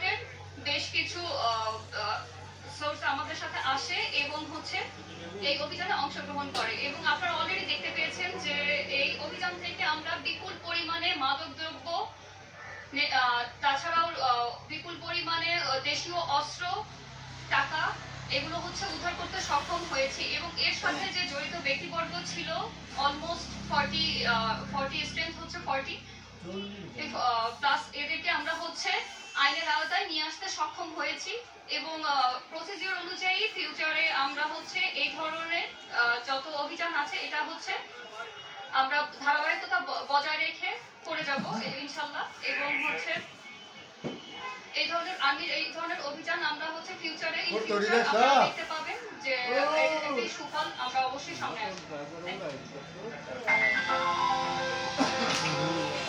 ধরনের বেশ কিছু সোর্স আমাদের সাথে আসে এবং হচ্ছে এই অভিযানে অংশগ্রহণ করে। এবং আপনারা অলরেডি দেখতে পেয়েছেন যে এই অভিযান থেকে আমরা বিপুল পরিমাণে মাদকদ্রব্য, তাছাড়াও বিপুল পরিমাণে দেশীয় অস্ত্র, টাকা এগুলো হচ্ছে উদ্ধার করতে সক্ষম হয়েছি। এবং এর সাথে যে জড়িত ব্যক্তিবর্গ ছিল অলমোস্ট 40 স্ট্রেংথ হচ্ছে 40 প্লাস এদেরকে আমরা হচ্ছে আইনের আওতায় নিয়ে আসতে সক্ষম হয়েছি। এবং প্রসিডিউর অনুযায়ী ফিউচারে আমরা হচ্ছে এই ধরনের যত অভিযান আছে এটা হচ্ছে আমরা ধারাবাহিকতা বজায় রেখে করে যাব ইনশাল্লাহ। এবং হচ্ছে এই ধরনের অভিযান আমরা হচ্ছে ফিউচারে দেখতে পাবেন যে একটি সুফল আমরা অবশ্যই সামনে আসবো।